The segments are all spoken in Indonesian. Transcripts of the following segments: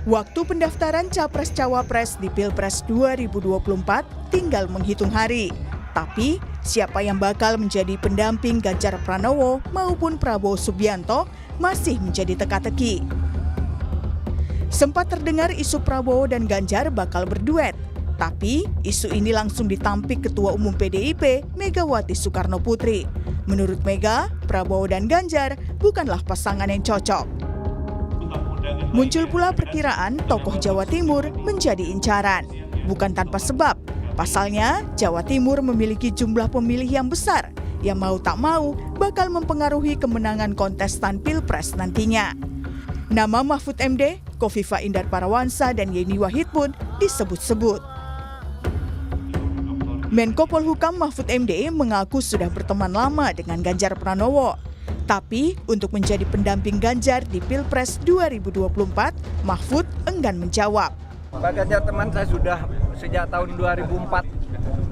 Waktu pendaftaran Capres-Cawapres di Pilpres 2024 tinggal menghitung hari. Tapi, siapa yang bakal menjadi pendamping Ganjar Pranowo maupun Prabowo Subianto masih menjadi teka-teki. Sempat terdengar isu Prabowo dan Ganjar bakal berduet. Tapi, isu ini langsung ditampik Ketua Umum PDIP, Megawati Soekarno Putri. Menurut Mega, Prabowo dan Ganjar bukanlah pasangan yang cocok. Muncul pula perkiraan tokoh Jawa Timur menjadi incaran. Bukan tanpa sebab. Pasalnya, Jawa Timur memiliki jumlah pemilih yang besar yang mau tak mau bakal mempengaruhi kemenangan kontestan Pilpres nantinya. Nama Mahfud MD, Kofifa Indar Parawansa, dan Yeni Wahid pun disebut-sebut. Menko Polhukam Mahfud MD mengaku sudah berteman lama dengan Ganjar Pranowo. Tapi untuk menjadi pendamping Ganjar di Pilpres 2024, Mahfud enggan menjawab. Pak Ganjar teman saya sudah sejak tahun 2004.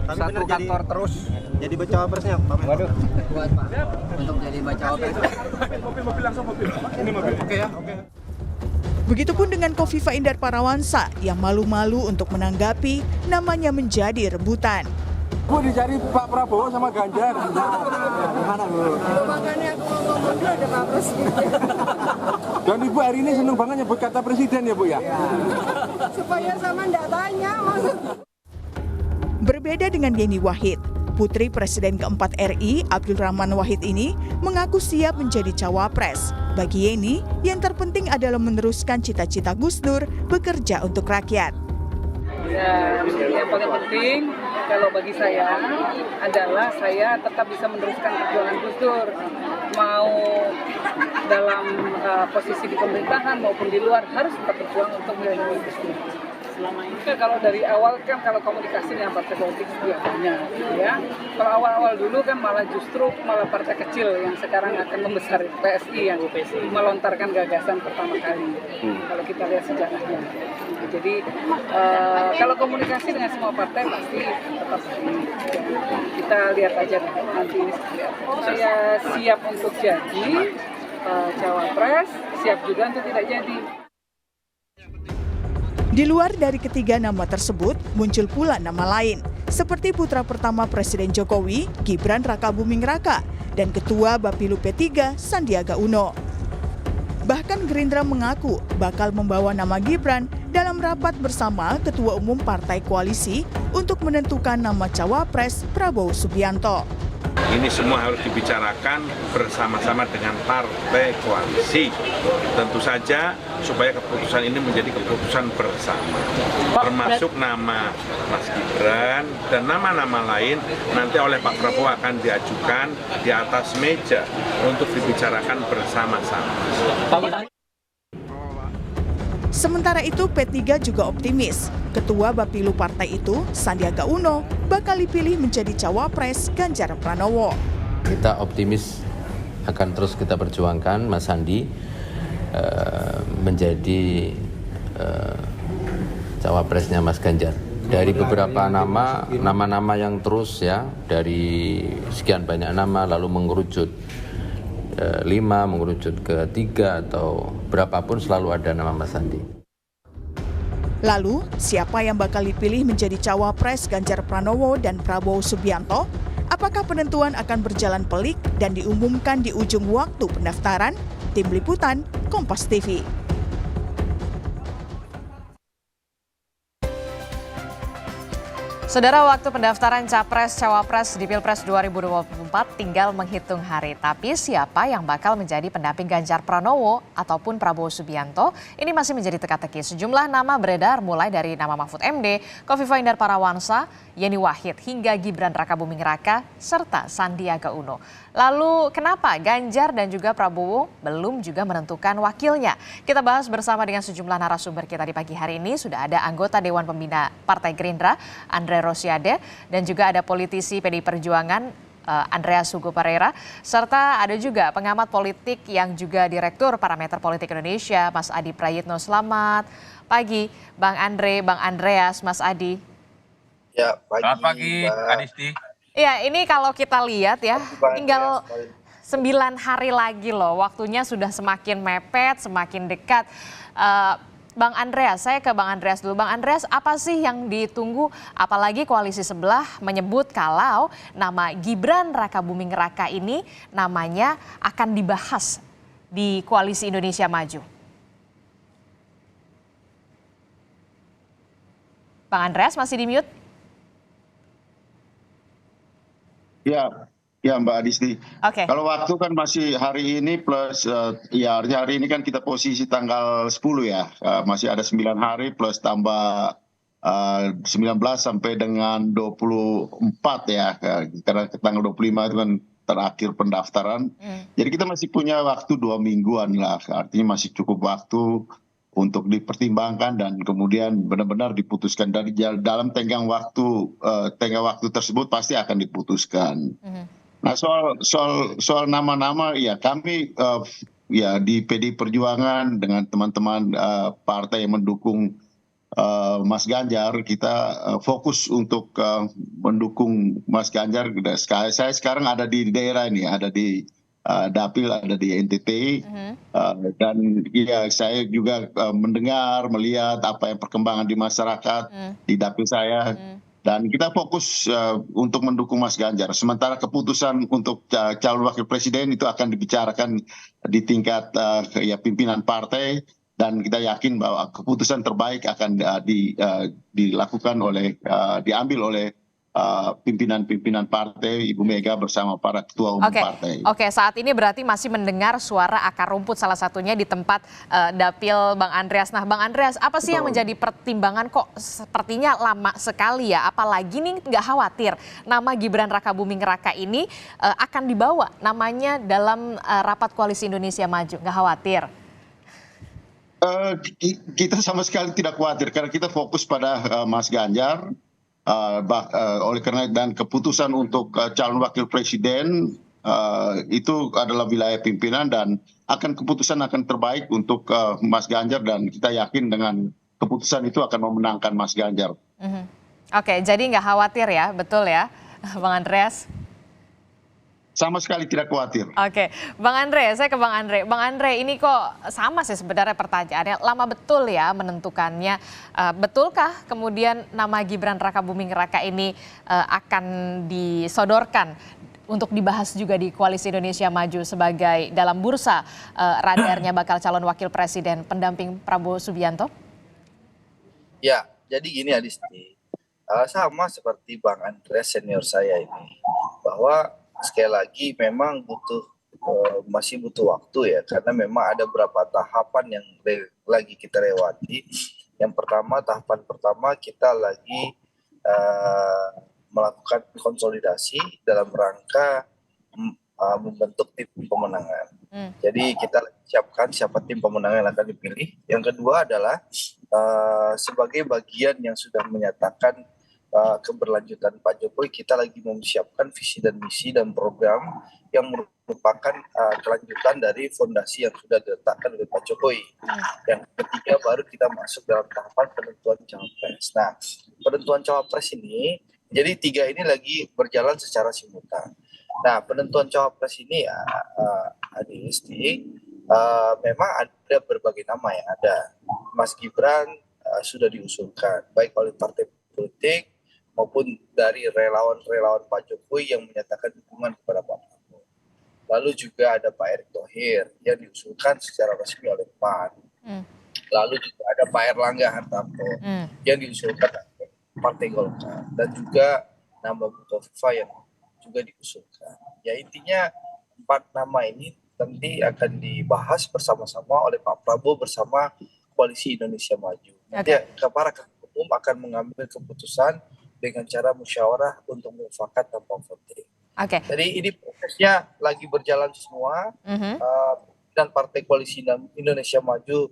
Tapi satu kantor terus. Jadi baca wapresnya, Pak. Waduh. Buat Pak, untuk jadi baca wapres. Mobil langsung mobil. Ini mobil. Oke ya. Oke. Begitupun dengan Kofifa Indar Parawansa yang malu-malu untuk menanggapi namanya menjadi rebutan. Bu dicari Pak Prabowo sama Ganjar. Gimana Bu? Makanya aku ngomong dulu ada Pak Presiden. Dan Ibu hari ini seneng banget nyebut kata presiden ya Bu ya? Supaya sama ndak tanya. Berbeda dengan Yeni Wahid, putri Presiden keempat RI Abdul Rahman Wahid ini mengaku siap menjadi cawapres. Bagi Yeni, yang terpenting adalah meneruskan cita-cita Gus Dur bekerja untuk rakyat. Ya, yang paling penting kalau bagi saya adalah saya tetap bisa meneruskan perjuangan Gus Dur, mau dalam posisi di pemerintahan maupun di luar harus tetap berjuang untuk melindungi Gus Dur. Selama ini kalau dari awal kan kalau komunikasi dengan partai politik biasanya, ya. Kalau awal-awal dulu kan malah justru partai kecil yang sekarang akan membesar PSI yang melontarkan gagasan pertama kali. Kalau kita lihat sejarahnya. Jadi kalau komunikasi dengan semua partai pasti tetap kita lihat aja nanti ini seperti apa. Saya siap untuk jadi cawapres, siap juga untuk tidak jadi. Di luar dari ketiga nama tersebut, muncul pula nama lain, seperti putra pertama Presiden Jokowi, Gibran Rakabuming Raka, dan Ketua Bapilu P3, Sandiaga Uno. Bahkan Gerindra mengaku bakal membawa nama Gibran dalam rapat bersama Ketua Umum Partai Koalisi untuk menentukan nama cawapres Prabowo Subianto. Ini semua harus dibicarakan bersama-sama dengan partai koalisi. Tentu saja supaya keputusan ini menjadi keputusan bersama. Termasuk nama Mas Gibran dan nama-nama lain nanti oleh Pak Prabowo akan diajukan di atas meja untuk dibicarakan bersama-sama. Sementara itu P3 juga optimis. Ketua Bapilu partai itu, Sandiaga Uno, bakal dipilih menjadi cawapres Ganjar Pranowo. Kita optimis akan terus kita perjuangkan Mas Sandi menjadi cawapresnya Mas Ganjar. Dari beberapa nama-nama yang terus ya, dari sekian banyak nama lalu mengerucut 5, mengerucut ke 3 atau berapapun selalu ada nama Mas Sandi. Lalu, siapa yang bakal dipilih menjadi cawapres Ganjar Pranowo dan Prabowo Subianto? Apakah penentuan akan berjalan pelik dan diumumkan di ujung waktu pendaftaran? Tim Liputan, Kompas TV. Saudara, waktu pendaftaran Capres-Cawapres di Pilpres 2024 tinggal menghitung hari. Tapi siapa yang bakal menjadi pendamping Ganjar Pranowo ataupun Prabowo Subianto ini masih menjadi teka-teki. Sejumlah nama beredar mulai dari nama Mahfud MD, Kofifa Indar Parawansa, Yeni Wahid hingga Gibran Rakabuming Raka serta Sandiaga Uno. Lalu kenapa Ganjar dan juga Prabowo belum juga menentukan wakilnya? Kita bahas bersama dengan sejumlah narasumber kita di pagi hari ini. Sudah ada anggota Dewan Pembina Partai Gerindra, Andre Rosiade, dan juga ada politisi PDI Perjuangan, Andreas Hugo Pereira, serta ada juga pengamat politik yang juga Direktur Parameter Politik Indonesia, Mas Adi Prayitno. Selamat pagi, Bang Andre, Bang Andreas, Mas Adi. Ya, pagi. Selamat pagi, Adisti. Ya, ini kalau kita lihat ya, tinggal 9 hari lagi loh, waktunya sudah semakin mepet, semakin dekat. Bang Andreas, saya ke Bang Andreas dulu. Bang Andreas, apa sih yang ditunggu? Apalagi koalisi sebelah menyebut kalau nama Gibran Rakabuming Raka ini namanya akan dibahas di koalisi Indonesia Maju. Bang Andreas masih di mute? Ya Mbak Adisti. Oke. Kalau waktu kan masih hari ini plus ya hari ini kan kita posisi tanggal 10 ya. Masih ada 9 hari plus tambah 19 sampai dengan 24 ya. Karena tanggal 25 itu kan terakhir pendaftaran. Jadi kita masih punya waktu 2 mingguan lah. Artinya masih cukup waktu untuk dipertimbangkan dan kemudian benar-benar diputuskan. Dari dalam tenggang waktu tersebut pasti akan diputuskan. Nah soal nama-nama ya kami ya di PDI Perjuangan dengan teman-teman partai yang mendukung Mas Ganjar, kita fokus untuk mendukung Mas Ganjar. Saya sekarang ada di daerah ini, ada di Dapil, ada di NTT, dan ya saya juga mendengar, melihat apa yang perkembangan di masyarakat di Dapil saya. Dan kita fokus untuk mendukung Mas Ganjar. Sementara keputusan untuk calon wakil presiden itu akan dibicarakan di tingkat ya pimpinan partai, dan kita yakin bahwa keputusan terbaik akan dilakukan diambil oleh pimpinan partai, Ibu Mega bersama para ketua umum partai. Oke, saat ini berarti masih mendengar suara akar rumput salah satunya di tempat Dapil Bang Andreas. Nah Bang Andreas, apa sih yang menjadi pertimbangan kok sepertinya lama sekali ya? Apalagi nih nggak khawatir nama Gibran Rakabuming Raka ini akan dibawa namanya dalam rapat koalisi Indonesia Maju, nggak khawatir? Kita sama sekali tidak khawatir karena kita fokus pada Mas Ganjar. Oleh karena dan keputusan untuk calon wakil presiden itu adalah wilayah pimpinan dan keputusan akan terbaik untuk Mas Ganjar, dan kita yakin dengan keputusan itu akan memenangkan Mas Ganjar. Oke, jadi nggak khawatir ya, betul ya Bang Andreas? Sama sekali tidak khawatir. Oke, Bang Andre, saya ke Bang Andre. Bang Andre, ini kok sama sih sebenarnya pertanyaannya, lama betul ya menentukannya. Betulkah kemudian nama Gibran Rakabuming Raka ini akan disodorkan untuk dibahas juga di Koalisi Indonesia Maju sebagai dalam bursa radarnya bakal calon wakil presiden pendamping Prabowo Subianto? Ya, jadi gini Adisti, sama seperti Bang Andre senior saya ini, bahwa sekali lagi memang masih butuh waktu ya, karena memang ada beberapa tahapan yang lagi kita lewati. Yang pertama, tahapan pertama kita lagi melakukan konsolidasi dalam rangka membentuk tim pemenangan. Jadi kita siapkan siapa tim pemenangan yang akan dipilih. Yang kedua adalah sebagai bagian yang sudah menyatakan keberlanjutan Pak Jokowi, kita lagi mempersiapkan visi dan misi dan program yang merupakan kelanjutan dari fondasi yang sudah diletakkan oleh Pak Jokowi. Yang ketiga baru kita masuk dalam tahapan penentuan cawapres. Nah, penentuan cawapres ini, jadi tiga ini lagi berjalan secara simultan. Nah, penentuan cawapres ini ya, Adisti, memang ada berbagai nama yang ada. Mas Gibran sudah diusulkan, baik oleh partai politik maupun dari relawan-relawan Pak Jokowi yang menyatakan dukungan kepada Pak Prabowo. Lalu juga ada Pak Erick Thohir yang diusulkan secara resmi oleh PAN. Lalu juga ada Pak Erlangga Hartarto yang diusulkan oleh Partai Golkar, dan juga nama Bu Kofifa yang juga diusulkan. Ya intinya 4 nama ini nanti akan dibahas bersama-sama oleh Pak Prabowo bersama Koalisi Indonesia Maju. Nanti para ketua umum akan mengambil keputusan dengan cara musyawarah untuk mufakat tanpa voting. Jadi ini prosesnya lagi berjalan semua. Dan Partai Koalisi Indonesia Maju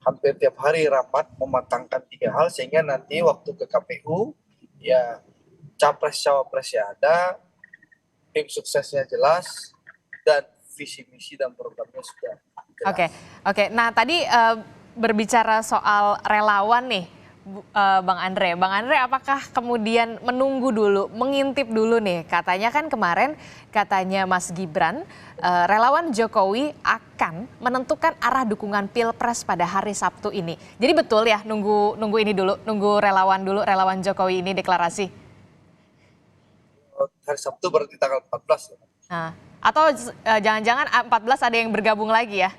hampir tiap hari rapat mematangkan 3 hal, sehingga nanti waktu ke KPU ya capres-cawapresnya ada, tim suksesnya jelas, dan visi misi dan programnya sudah jelas. Oke. Nah tadi berbicara soal relawan nih, Bang Andre. Bang Andre, apakah kemudian menunggu dulu, mengintip dulu nih? Katanya kan kemarin, katanya Mas Gibran, relawan Jokowi akan akan menentukan arah dukungan Pilpres pada hari Sabtu ini. Jadi betul ya, nunggu ini dulu, nunggu relawan Jokowi ini deklarasi. Hari Sabtu berarti tanggal 14 ya. Nah, atau jangan-jangan 14 ada yang bergabung lagi ya?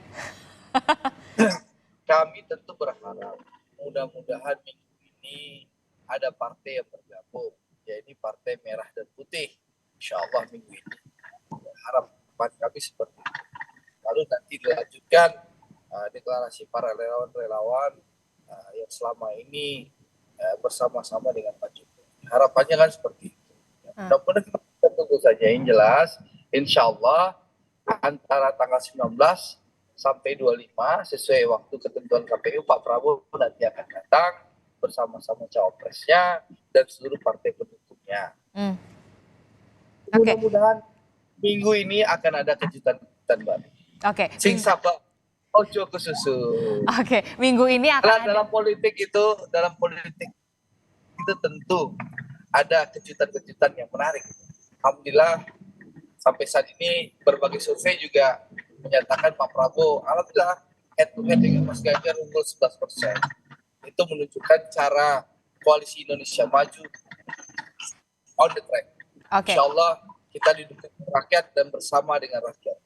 Kami tentu berharap mudah-mudahan minggu ini ada partai yang bergabung, yaitu Partai Merah dan Putih. Insya Allah minggu ini. Harapan kami seperti itu. Lalu nanti dilanjutkan deklarasi para relawan-relawan yang selama ini bersama-sama dengan Pak Jokowi. Harapannya kan seperti itu. Mudah-mudahan kita tunggu saja. Yang jelas, insya Allah antara tanggal 19 sampai 25 sesuai waktu ketentuan KPU, Pak Prabowo nanti akan datang bersama-sama cawapresnya dan seluruh partai pendukungnya. Mudah-mudahan minggu ini akan ada kejutan-kejutan baru. Oke. Sing sabar, ojo ke susu. Oke, minggu ini akan dalam politik itu tentu ada kejutan-kejutan yang menarik. Alhamdulillah sampai saat ini berbagai survei juga menyatakan Pak Prabowo, alhamdulillah head to head dengan Mas Ganjar unggul 11%. Itu menunjukkan cara koalisi Indonesia Maju on the track. Insya Allah kita didukung rakyat dan bersama dengan rakyat.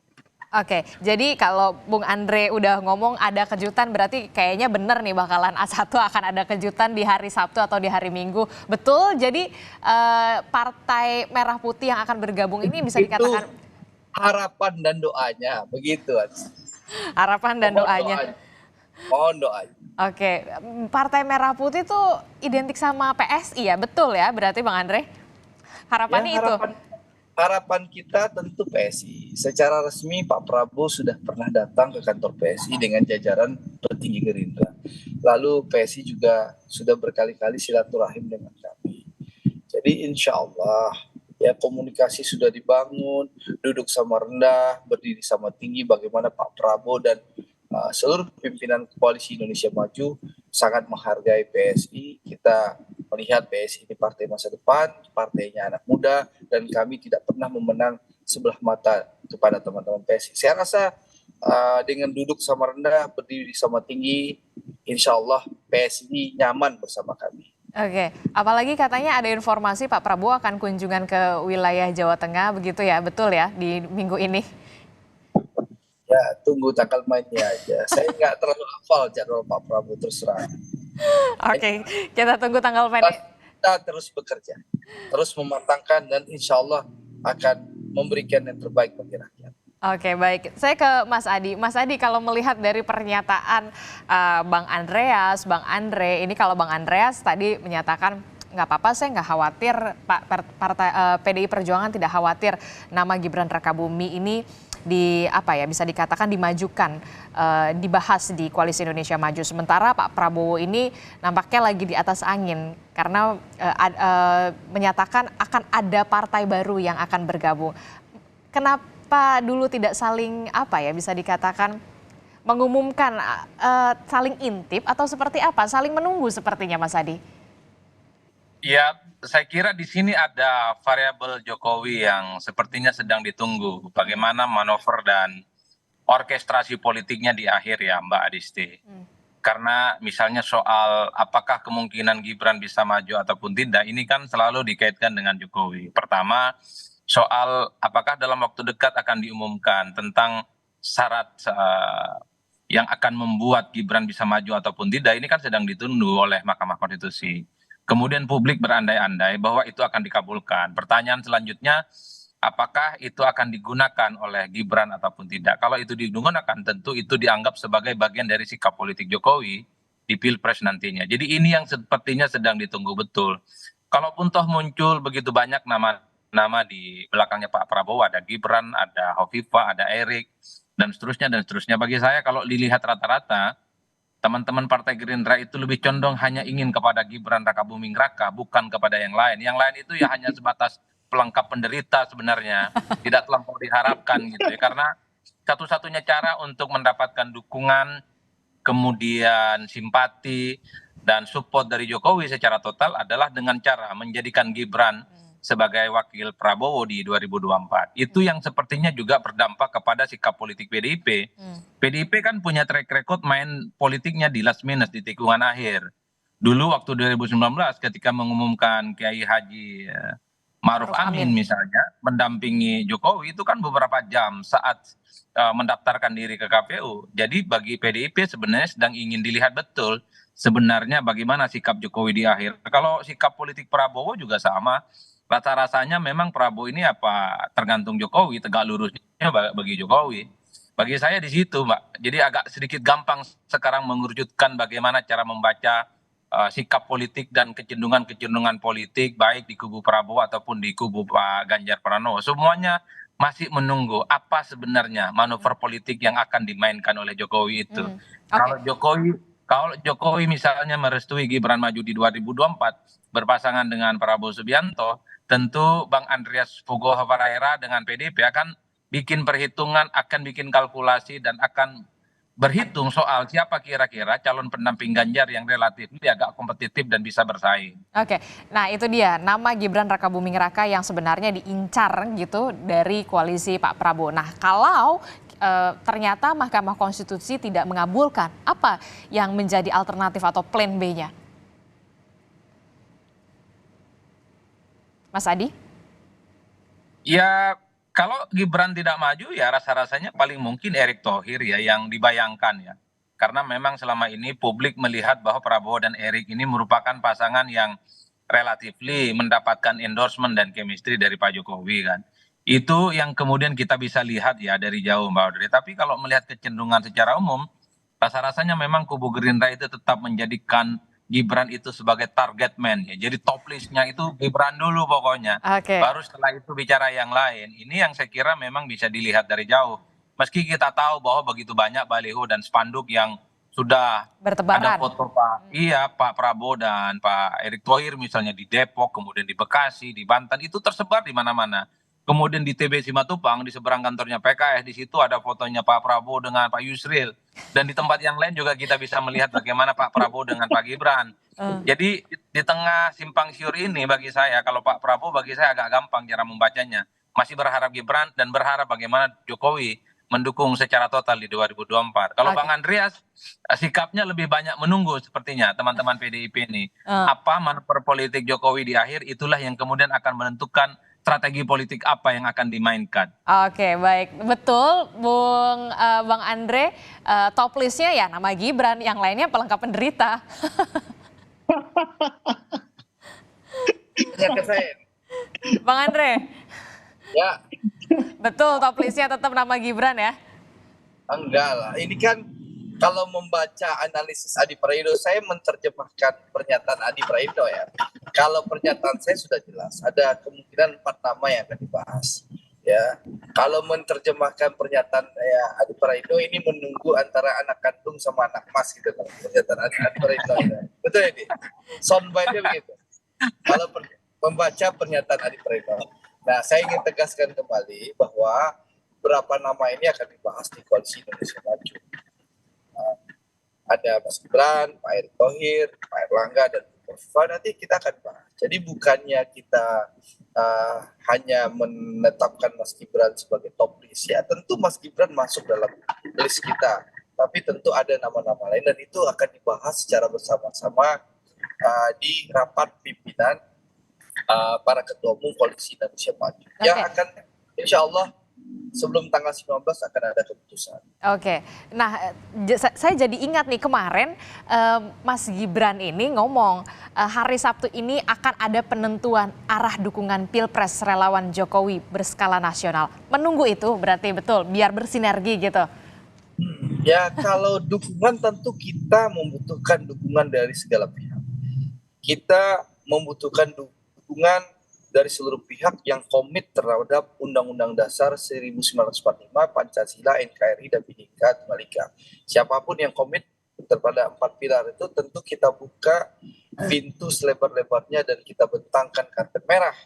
Oke, jadi kalau Bung Andre udah ngomong ada kejutan, berarti kayaknya bener nih bakalan A1 akan ada kejutan di hari Sabtu atau di hari Minggu. Betul, jadi Partai Merah Putih yang akan bergabung ini bisa dikatakan harapan dan doanya, begitu. Harapan dan doanya. Mohon doanya. Oke, Partai Merah Putih itu identik sama PSI ya, betul ya berarti Bang Andre? Harapannya itu? Harapan kita tentu PSI. Secara resmi Pak Prabowo sudah pernah datang ke kantor PSI dengan jajaran petinggi Gerindra. Lalu PSI juga sudah berkali-kali silaturahim dengan kami. Jadi insya Allah ya komunikasi sudah dibangun, duduk sama rendah, berdiri sama tinggi bagaimana Pak Prabowo dan seluruh pimpinan koalisi Indonesia Maju sangat menghargai PSI. Kita melihat PSI ini partai masa depan, partainya anak muda, dan kami tidak pernah memenang sebelah mata kepada teman-teman PSI. Saya rasa dengan duduk sama rendah, berdiri sama tinggi, insya Allah PSI nyaman bersama kami. Oke, apalagi katanya ada informasi Pak Prabowo akan kunjungan ke wilayah Jawa Tengah, begitu ya, betul ya di minggu ini? Ya, tunggu tanggal mainnya aja. Saya nggak terlalu hafal jadwal Pak Prabowo, terserah. Oke, kita tunggu tanggal mainnya. Kita terus bekerja, terus mematangkan dan insya Allah akan memberikan yang terbaik bagi rakyat. Oke, baik. Saya ke Mas Adi. Mas Adi, kalau melihat dari pernyataan Bang Andreas, Bang Andre, ini kalau Bang Andreas tadi menyatakan nggak apa-apa, saya nggak khawatir, PDI Perjuangan tidak khawatir nama Gibran Rakabumi ini bisa dikatakan dimajukan, dibahas di Koalisi Indonesia Maju. Sementara Pak Prabowo ini nampaknya lagi di atas angin karena menyatakan akan ada partai baru yang akan bergabung. Kenapa dulu tidak saling bisa dikatakan mengumumkan, saling intip atau seperti apa? Saling menunggu sepertinya, Mas Adi. Ya, saya kira di sini ada variabel Jokowi yang sepertinya sedang ditunggu. Bagaimana manuver dan orkestrasi politiknya di akhir ya, Mbak Adisti. Karena misalnya soal apakah kemungkinan Gibran bisa maju ataupun tidak, ini kan selalu dikaitkan dengan Jokowi. Pertama, soal apakah dalam waktu dekat akan diumumkan tentang syarat yang akan membuat Gibran bisa maju ataupun tidak, ini kan sedang ditunggu oleh Mahkamah Konstitusi. Kemudian publik berandai-andai bahwa itu akan dikabulkan. Pertanyaan selanjutnya, apakah itu akan digunakan oleh Gibran ataupun tidak? Kalau itu digunakan, tentu itu dianggap sebagai bagian dari sikap politik Jokowi di Pilpres nantinya. Jadi ini yang sepertinya sedang ditunggu betul. Kalaupun toh muncul begitu banyak nama di belakangnya Pak Prabowo, ada Gibran, ada Hovifah, ada Erik, dan seterusnya dan seterusnya. Bagi saya kalau dilihat rata-rata, teman-teman Partai Gerindra itu lebih condong hanya ingin kepada Gibran Rakabuming Raka, bukan kepada yang lain. Yang lain itu ya hanya sebatas pelengkap penderita sebenarnya, tidak terlampau diharapkan gitu ya. Karena satu-satunya cara untuk mendapatkan dukungan, kemudian simpati dan support dari Jokowi secara total adalah dengan cara menjadikan Gibran sebagai wakil Prabowo di 2024. Itu yang sepertinya juga berdampak kepada sikap politik PDIP. PDIP kan punya track record main politiknya di last minute, di tikungan akhir. Dulu waktu 2019 ketika mengumumkan Kiai Haji Ma'ruf Amin misalnya mendampingi Jokowi, itu kan beberapa jam saat mendaftarkan diri ke KPU. Jadi bagi PDIP sebenarnya sedang ingin dilihat betul sebenarnya bagaimana sikap Jokowi di akhir. Kalau sikap politik Prabowo juga sama. Rasa-rasanya memang Prabowo ini apa tergantung Jokowi, tegak lurusnya bagi Jokowi. Bagi saya di situ, Mbak. Jadi agak sedikit gampang sekarang mengerucutkan bagaimana cara membaca sikap politik dan kecenderungan-kecenderungan politik baik di kubu Prabowo ataupun di kubu Pak Ganjar Pranowo. Semuanya masih menunggu apa sebenarnya manuver politik yang akan dimainkan oleh Jokowi itu. Kalau Jokowi misalnya merestui Gibran maju di 2024 berpasangan dengan Prabowo Subianto, tentu Bang Andreas Fugoho Faraera dengan PDIP akan bikin perhitungan, akan bikin kalkulasi dan akan berhitung soal siapa kira-kira calon pendamping Ganjar yang relatif agak kompetitif dan bisa bersaing. Oke, nah itu dia nama Gibran Rakabuming Raka yang sebenarnya diincar gitu dari koalisi Pak Prabowo. Nah kalau ternyata Mahkamah Konstitusi tidak mengabulkan, apa yang menjadi alternatif atau plan B-nya? Mas Adi? Ya kalau Gibran tidak maju ya rasa-rasanya paling mungkin Erick Thohir ya yang dibayangkan ya. Karena memang selama ini publik melihat bahwa Prabowo dan Erick ini merupakan pasangan yang relatifly mendapatkan endorsement dan chemistry dari Pak Jokowi kan. Itu yang kemudian kita bisa lihat ya dari jauh Mbak Audrey. Tapi kalau melihat kecenderungan secara umum, rasa-rasanya memang kubu Gerindra itu tetap menjadikan Gibran itu sebagai target man ya. Jadi top listnya itu Gibran dulu pokoknya. Baru setelah itu bicara yang lain. Ini yang saya kira memang bisa dilihat dari jauh. Meski kita tahu bahwa begitu banyak baliho dan spanduk yang sudah bertebaran. Ada foto Pak Prabowo dan Pak Erick Thohir misalnya di Depok, kemudian di Bekasi, di Banten itu tersebar di mana-mana. Kemudian di TB Simatupang di seberang kantornya PKS di situ ada fotonya Pak Prabowo dengan Pak Yusril dan di tempat yang lain juga kita bisa melihat bagaimana Pak Prabowo dengan Pak Gibran. Jadi di tengah simpang siur ini bagi saya kalau Pak Prabowo bagi saya agak gampang cara membacanya. Masih berharap Gibran dan berharap bagaimana Jokowi mendukung secara total di 2024. Kalau Bang Andreas sikapnya lebih banyak menunggu sepertinya teman-teman PDIP ini. Apa manuver politik Jokowi di akhir itulah yang kemudian akan menentukan strategi politik apa yang akan dimainkan. Oke, baik. Betul, Bang Andre, top listnya ya nama Gibran, yang lainnya pelengkap penderita. Bang Andre. Ya. Betul, top listnya tetap nama Gibran ya? Enggak lah, ini kan kalau membaca analisis Adi Praitno, saya menerjemahkan pernyataan Adi Praitno ya. Kalau pernyataan saya sudah jelas, ada kemungkinan 4 nama yang akan dibahas. Ya, kalau menerjemahkan pernyataan ya, Adi Praitno ini menunggu antara anak kandung sama anak mas gitu kan. Pernyataan Adi Praitno. Ya. Betul ya, Di? Soundbite-nya begitu. Kalau membaca pernyataan Adi Praitno. Nah, saya ingin tegaskan kembali bahwa beberapa nama ini akan dibahas di Koalisi Indonesia Maju. Ada Mas Gibran, Pak Erick Thohir, Pak Erlangga, dan Bu Kofifa, nanti kita akan bahas. Jadi bukannya kita hanya menetapkan Mas Gibran sebagai top list, ya tentu Mas Gibran masuk dalam list kita. Tapi tentu ada nama-nama lain dan itu akan dibahas secara bersama-sama di rapat pimpinan para ketua umum Koalisi Indonesia Maju. Yang akan insya Allah sebelum tanggal 19 akan ada keputusan. Oke, nah saya jadi ingat nih kemarin Mas Gibran ini ngomong hari Sabtu ini akan ada penentuan arah dukungan Pilpres relawan Jokowi berskala nasional. Menunggu itu berarti betul biar bersinergi gitu. Ya kalau dukungan tentu kita membutuhkan dukungan dari segala pihak. Kita membutuhkan dukungan dari seluruh pihak yang komit terhadap Undang-Undang Dasar 1945, Pancasila, NKRI, dan Bhinneka Tunggal Ika. Siapapun yang komit terhadap 4 pilar itu tentu kita buka pintu selebar-lebarnya dan kita bentangkan karpet merah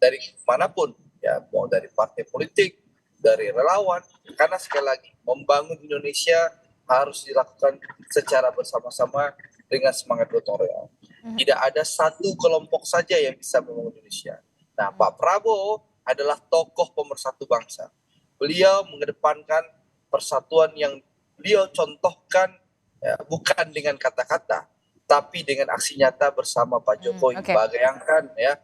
dari manapun, ya mau dari partai politik, dari relawan, karena sekali lagi membangun Indonesia harus dilakukan secara bersama-sama dengan semangat gotong royong. Tidak ada satu kelompok saja yang bisa membangun Indonesia. Nah, Pak Prabowo adalah tokoh pemersatu bangsa. Beliau mengedepankan persatuan yang beliau contohkan bukan dengan kata-kata, tapi dengan aksi nyata bersama Pak Jokowi. Bayangkan ya,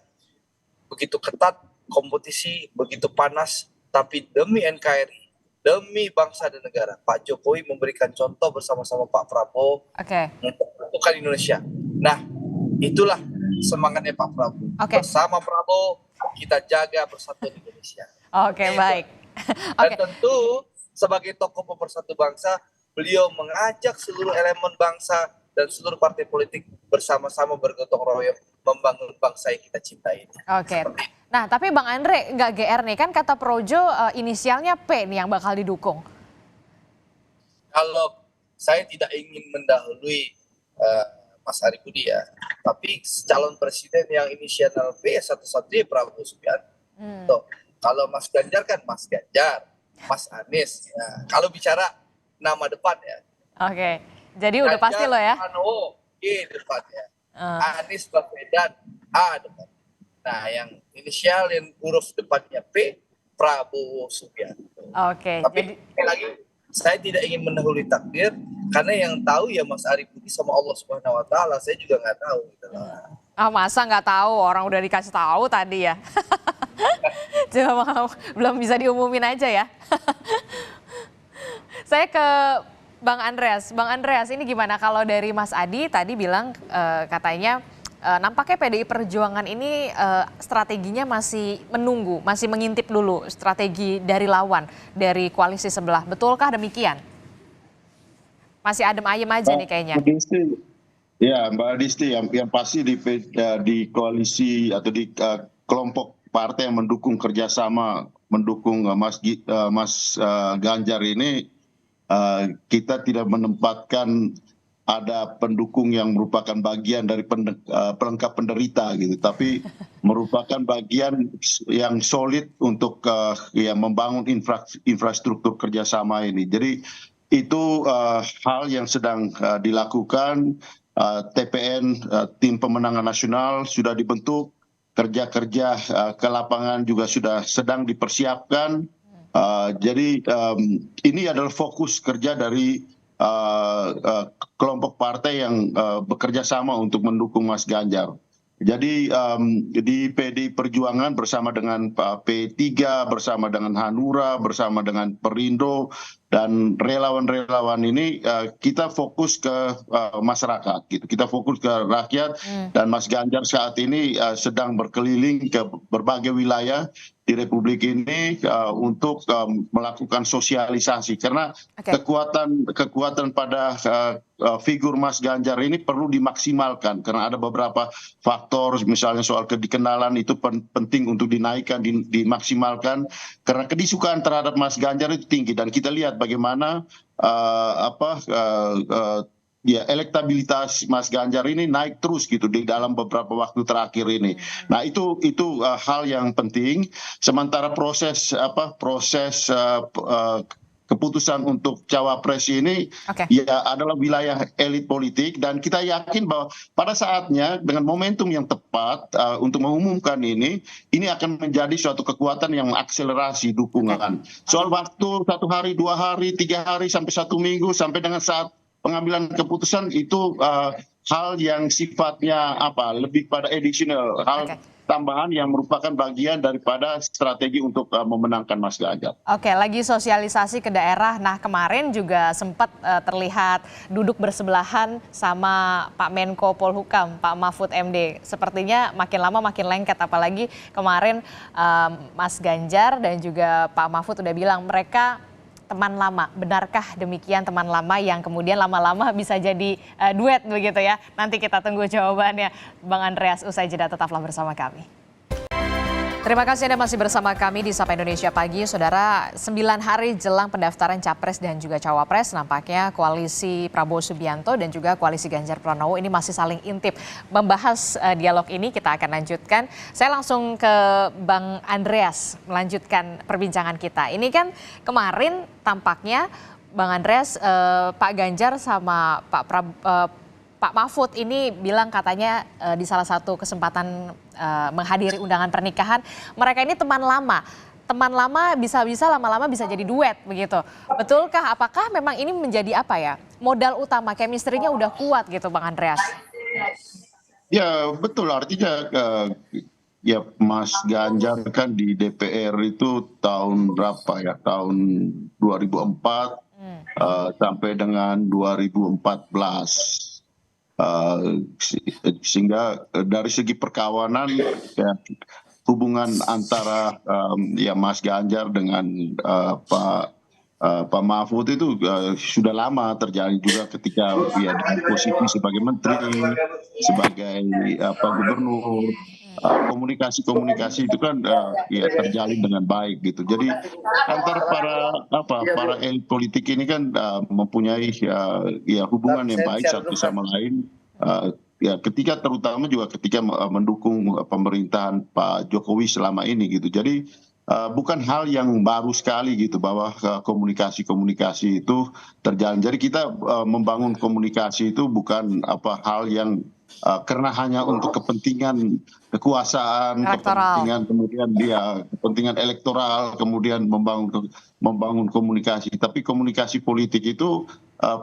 begitu ketat kompetisi, begitu panas, tapi demi NKRI, demi bangsa dan negara, Pak Jokowi memberikan contoh bersama-sama Pak Prabowo untuk menentukan Indonesia. Nah, itulah semangatnya Pak Prabowo. Bersama Prabowo kita jaga persatuan Indonesia. Baik. Dan tentu sebagai tokoh pemersatu bangsa, beliau mengajak seluruh elemen bangsa dan seluruh partai politik bersama-sama bergotong royong membangun bangsa yang kita cintai. Nah, tapi Bang Andre nggak GR nih, kan kata Projo inisialnya P nih yang bakal didukung. Kalau saya tidak ingin mendahului Mas Ari Budi ya, tapi calon presiden yang inisial P satu-satunya Prabowo Subianto. Kalau Mas Ganjar kan Mas Ganjar, Mas Anies. Ya. Kalau bicara nama depan ya. Jadi udah pasti lo ya. Pranowo G depannya. Anies Baswedan A depan. Nah, yang inisial yang huruf depannya P, Prabowo Subianto. Tapi sekali lagi saya tidak ingin mendahului takdir, karena yang tahu ya Mas Ari Budi sama Allah Subhanahu Wa Taala. Saya juga nggak tahu. Gitu loh. Masa nggak tahu, orang udah dikasih tahu tadi ya. Cuma belum bisa diumumin aja ya. Saya ke Bang Andreas. Bang Andreas, ini gimana kalau dari Mas Adi tadi bilang katanya nampaknya PDI Perjuangan ini strateginya masih menunggu, masih mengintip dulu strategi dari lawan, dari koalisi sebelah. Betulkah demikian? Masih adem ayem aja nih kayaknya. Ya, Mbak Adisti, yang pasti di koalisi atau di kelompok partai yang mendukung kerjasama, mendukung Mas Ganjar ini, kita tidak menempatkan ada pendukung yang merupakan bagian dari pelengkap penderita gitu, tapi merupakan bagian yang solid untuk membangun infrastruktur kerjasama ini. Jadi itu hal yang sedang dilakukan. TPN, tim pemenangan nasional sudah dibentuk, kerja-kerja ke lapangan juga sudah sedang dipersiapkan. Jadi ini adalah fokus kerja dari kelompok partai yang bekerja sama untuk mendukung Mas Ganjar. Jadi di PDI Perjuangan bersama dengan P3, bersama dengan Hanura, bersama dengan Perindo, dan relawan-relawan ini kita fokus ke masyarakat, gitu. Kita fokus ke rakyat, dan Mas Ganjar saat ini sedang berkeliling ke berbagai kwilayah di Republik ini untuk melakukan sosialisasi, karena kekuatan pada figur Mas Ganjar ini perlu dimaksimalkan, karena ada beberapa faktor, misalnya soal kedikenalan itu penting untuk dinaikkan, dimaksimalkan, karena kedisukaan terhadap Mas Ganjar itu tinggi, dan kita lihat bagaimana elektabilitas Mas Ganjar ini naik terus gitu di dalam beberapa waktu terakhir ini. Nah, itu hal yang penting. Sementara proses keputusan untuk cawapres ini ya adalah wilayah elit politik, dan kita yakin bahwa pada saatnya dengan momentum yang tepat untuk mengumumkan ini akan menjadi suatu kekuatan yang mengakselerasi dukungan. Soal waktu 1 hari, 2 hari, 3 hari, sampai 1 minggu, sampai dengan saat pengambilan keputusan itu hal yang sifatnya lebih pada additional, hal tambahan yang merupakan bagian daripada strategi untuk memenangkan Mas Ganjar. Lagi sosialisasi ke daerah. Nah, kemarin juga sempat terlihat duduk bersebelahan sama Pak Menko Polhukam, Pak Mahfud MD. Sepertinya makin lama makin lengket, apalagi kemarin Mas Ganjar dan juga Pak Mahfud udah bilang mereka teman lama. Benarkah demikian, teman lama yang kemudian lama-lama bisa jadi duet begitu ya? Nanti kita tunggu jawabannya. Bang Andreas, usai jeda tetaplah bersama kami. Terima kasih Anda masih bersama kami di Sapa Indonesia Pagi. Saudara, 9 hari jelang pendaftaran Capres dan juga Cawapres, nampaknya koalisi Prabowo Subianto dan juga koalisi Ganjar Pranowo ini masih saling intip. Membahas dialog ini kita akan lanjutkan. Saya langsung ke Bang Andreas melanjutkan perbincangan kita. Ini kan kemarin tampaknya Bang Andreas, Pak Ganjar sama Pak Mahfud ini bilang katanya di salah satu kesempatan menghadiri undangan pernikahan, mereka ini teman lama. Teman lama bisa-bisa lama-lama bisa jadi duet begitu. Betulkah? Apakah memang ini menjadi apa ya? Modal utama, chemistry-nya udah kuat gitu Bang Andreas? Ya betul, artinya ya Mas Ganjar kan di DPR itu tahun berapa ya? Tahun 2004 sampai dengan 2014. Sehingga dari segi perkawanan ya, hubungan antara ya Mas Ganjar dengan Pak Mahfud itu sudah lama terjadi juga ketika dia di posisi sebagai menteri, sebagai gubernur. Komunikasi itu kan ya terjalin dengan baik gitu. Jadi antara para elit politik ini kan mempunyai ya hubungan yang baik satu sama lain. Ya ketika terutama juga ketika mendukung pemerintahan Pak Jokowi selama ini gitu. Jadi bukan hal yang baru sekali gitu bahwa komunikasi itu terjalin. Jadi kita membangun komunikasi itu bukan hal yang karena hanya untuk kepentingan kekuasaan, kepentingan kemudian kepentingan elektoral, kemudian membangun komunikasi. Tapi komunikasi politik itu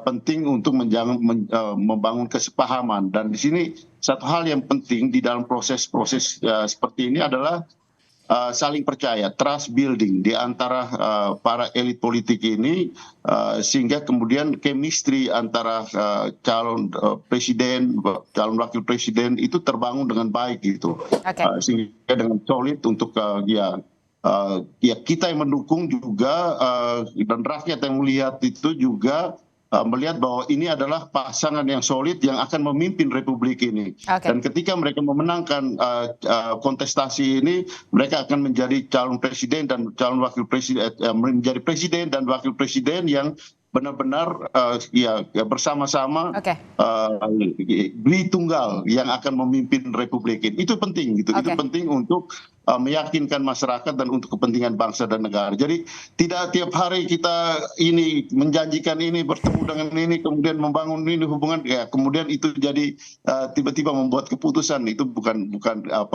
penting untuk membangun kesepahaman. Dan di sini satu hal yang penting di dalam proses-proses seperti ini adalah saling percaya, trust building di antara para elit politik ini, sehingga kemudian chemistry antara calon presiden, calon wakil presiden itu terbangun dengan baik gitu, sehingga dengan solid untuk ya kita yang mendukung juga dan rakyat yang melihat itu juga melihat bahwa ini adalah pasangan yang solid yang akan memimpin republik ini. Dan ketika mereka memenangkan kontestasi ini, mereka akan menjadi calon presiden dan calon wakil presiden, menjadi presiden dan wakil presiden yang benar-benar bersama-sama beli tunggal yang akan memimpin republik ini. Itu penting gitu. Itu penting untuk meyakinkan masyarakat dan untuk kepentingan bangsa dan negara. Jadi tidak tiap hari kita ini menjanjikan ini, bertemu dengan ini, kemudian membangun ini hubungan, ya kemudian itu jadi tiba-tiba membuat keputusan. Itu bukan